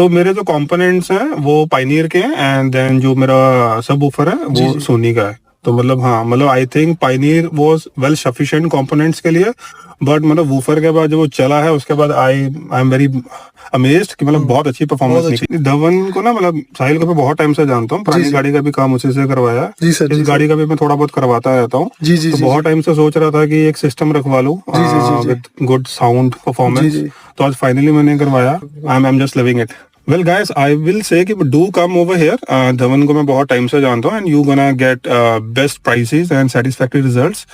तो मेरे जो कंपोनेंट्स हैं वो पायनियर के हैं, एंड देन जो मेरा सब वूफर है वो सोनी का है। तो मतलब हाँ, मतलब I think Pioneer was well sufficient components के लिए, बट मतलब वूफर के बाद जब वो चला है उसके बाद आई एम वेरी अमेज्ड कि मतलब बहुत अच्छी परफॉर्मेंस निकली। धवन को ना, मतलब साहिल को मैं बहुत टाइम से जानता हूँ, पुरानी गाड़ी का भी काम उसी से करवाया है। जी सर, इस गाड़ी का भी मैं थोड़ा बहुत करवाता रहता हूँ। जी जी तो जी बहुत टाइम से सोच रहा था कि एक सिस्टम रखवा लूं विद गुड साउंड परफॉर्मेंस। तो आज फाइनली मैंने करवाया। I am just loving it. Well guys, I will say कि do come over here. Dhawan को मैं बहुत टाइम से जानता हूँ, and you gonna get best prices and satisfactory results.